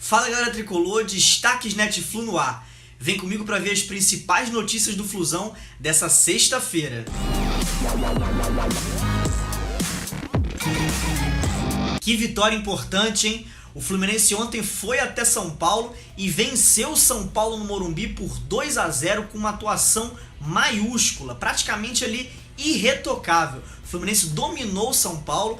Fala galera tricolor, destaques Netflu no ar. Vem comigo para ver as principais notícias do Flusão dessa sexta-feira. Que vitória importante, hein? O Fluminense ontem foi até São Paulo e venceu o São Paulo no Morumbi por 2-0 com uma atuação maiúscula, praticamente ali irretocável. O Fluminense dominou o São Paulo,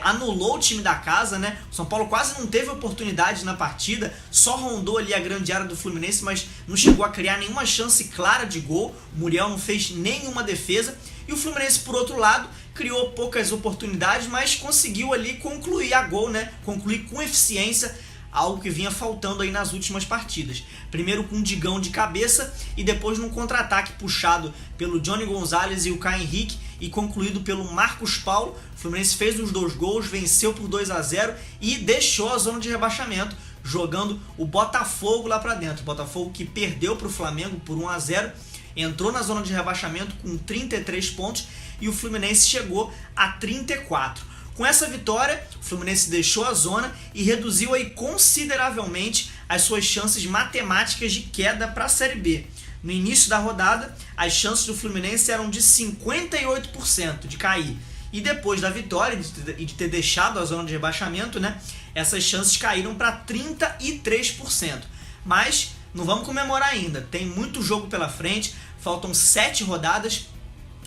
anulou o time da casa, né? O São Paulo quase não teve oportunidade na partida, só rondou ali a grande área do Fluminense, mas não chegou a criar nenhuma chance clara de gol. O Muriel não fez nenhuma defesa. E o Fluminense, por outro lado, criou poucas oportunidades, mas conseguiu ali concluir a gol, né? Concluir com eficiência, algo que vinha faltando aí nas últimas partidas. Primeiro com um Digão de cabeça e depois num contra-ataque puxado pelo Johnny Gonzalez e o Caio Henrique e concluído pelo Marcos Paulo. O Fluminense fez os 2 gols, venceu por 2-0 e deixou a zona de rebaixamento, jogando o Botafogo lá pra dentro. O Botafogo que perdeu para o Flamengo por 1-0, entrou na zona de rebaixamento com 33 pontos e o Fluminense chegou a 34. Com essa vitória, o Fluminense deixou a zona e reduziu aí consideravelmente as suas chances matemáticas de queda para a Série B. No início da rodada, as chances do Fluminense eram de 58% de cair. E depois da vitória e de ter deixado a zona de rebaixamento, né, essas chances caíram para 33%. Mas não vamos comemorar ainda, tem muito jogo pela frente, faltam 7 rodadas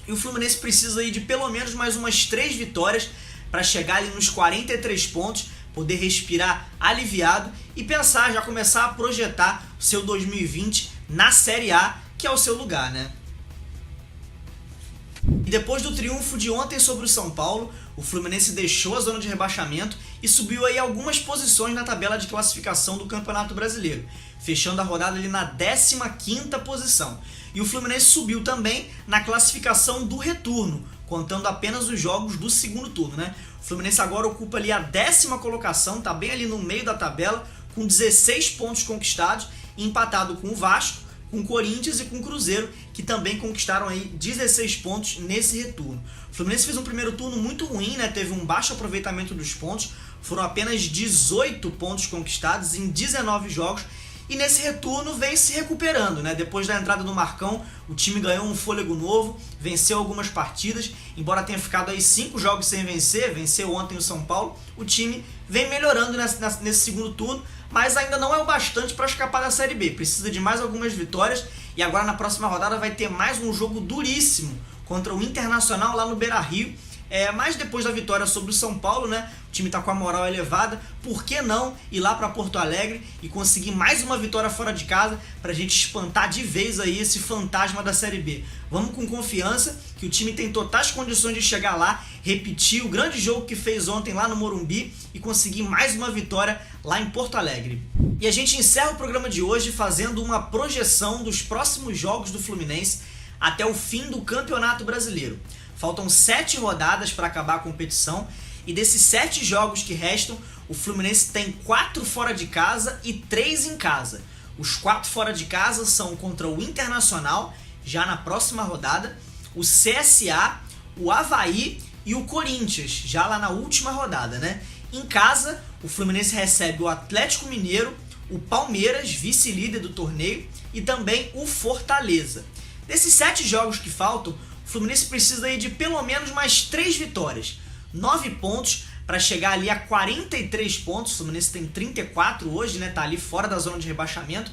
e o Fluminense precisa aí de pelo menos mais umas 3 vitórias para chegar ali nos 43 pontos, poder respirar aliviado e pensar, já começar a projetar o seu 2020 na Série A, que é o seu lugar, né? E depois do triunfo de ontem sobre o São Paulo, o Fluminense deixou a zona de rebaixamento e subiu aí algumas posições na tabela de classificação do Campeonato Brasileiro, fechando a rodada ali na 15ª posição. E o Fluminense subiu também na classificação do retorno, contando apenas os jogos do segundo turno, né? O Fluminense agora ocupa ali a 10ª colocação, tá bem ali no meio da tabela, com 16 pontos conquistados, empatado com o Vasco, com o Corinthians e com o Cruzeiro, que também conquistaram aí 16 pontos nesse retorno. O Fluminense fez um primeiro turno muito ruim, né? Teve um baixo aproveitamento dos pontos, foram apenas 18 pontos conquistados em 19 jogos, e nesse retorno vem se recuperando, né? Depois da entrada do Marcão, o time ganhou um fôlego novo, venceu algumas partidas, embora tenha ficado aí 5 jogos sem vencer, venceu ontem o São Paulo, o time vem melhorando nesse segundo turno, mas ainda não é o bastante para escapar da Série B, precisa de mais algumas vitórias, e agora na próxima rodada vai ter mais um jogo duríssimo contra o Internacional lá no Beira-Rio. Mas depois da vitória sobre o São Paulo, né, o time está com a moral elevada, por que não ir lá para Porto Alegre e conseguir mais uma vitória fora de casa para a gente espantar de vez aí esse fantasma da Série B. Vamos com confiança que o time tem totais condições de chegar lá, repetir o grande jogo que fez ontem lá no Morumbi e conseguir mais uma vitória lá em Porto Alegre. E a gente encerra o programa de hoje fazendo uma projeção dos próximos jogos do Fluminense até o fim do Campeonato Brasileiro. Faltam 7 rodadas para acabar a competição e desses 7 jogos que restam, o Fluminense tem 4 fora de casa e 3 em casa. Os 4 fora de casa são contra o Internacional, já na próxima rodada, o CSA, o Avaí e o Corinthians, já lá na última rodada, né? Em casa, o Fluminense recebe o Atlético Mineiro, o Palmeiras, vice-líder do torneio, e também o Fortaleza. Desses 7 jogos que faltam, o Fluminense precisa aí de pelo menos mais 3 vitórias, 9 pontos para chegar ali a 43 pontos. O Fluminense tem 34 hoje, né? Tá ali fora da zona de rebaixamento,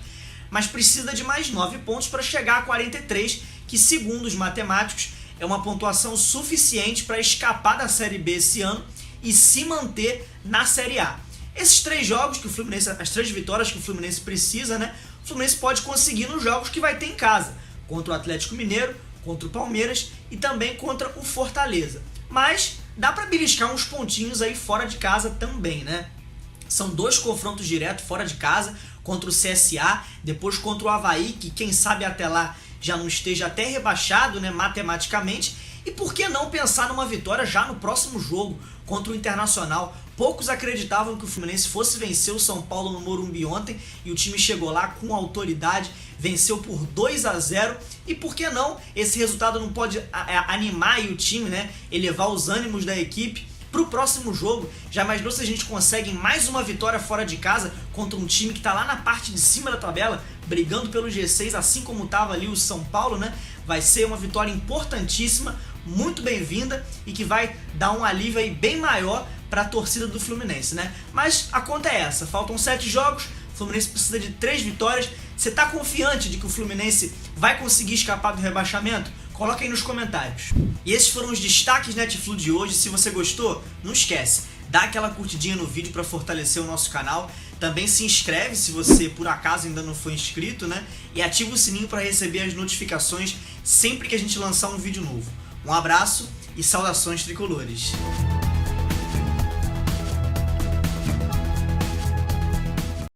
mas precisa de mais 9 pontos para chegar a 43, que segundo os matemáticos é uma pontuação suficiente para escapar da Série B esse ano e se manter na Série A. Esses 3 jogos que o Fluminense, as 3 vitórias que o Fluminense precisa, né? O Fluminense pode conseguir nos jogos que vai ter em casa, contra o Atlético Mineiro, contra o Palmeiras e também contra o Fortaleza. Mas dá para beliscar uns pontinhos aí fora de casa também, né? São 2 confrontos diretos fora de casa, contra o CSA, depois contra o Avaí, que quem sabe até lá já não esteja até rebaixado, né, matematicamente. E por que não pensar numa vitória já no próximo jogo contra o Internacional? Poucos acreditavam que o Fluminense fosse vencer o São Paulo no Morumbi ontem e o time chegou lá com autoridade, venceu por 2-0. E por que não? Esse resultado não pode animar aí o time, né? Elevar os ânimos da equipe Pro próximo jogo, já imaginou se a gente consegue mais uma vitória fora de casa contra um time que tá lá na parte de cima da tabela, brigando pelo G6, assim como tava ali o São Paulo, né? Vai ser uma vitória importantíssima, muito bem-vinda e que vai dar um alívio aí bem maior para a torcida do Fluminense, né? Mas a conta é essa, faltam 7 jogos, o Fluminense precisa de 3 vitórias. Você tá confiante de que o Fluminense vai conseguir escapar do rebaixamento? Coloca aí nos comentários. E esses foram os destaques Netflu de hoje. Se você gostou, não esquece, dá aquela curtidinha no vídeo para fortalecer o nosso canal. Também se inscreve se você por acaso ainda não foi inscrito, né? E ativa o sininho para receber as notificações sempre que a gente lançar um vídeo novo. Um abraço e saudações tricolores!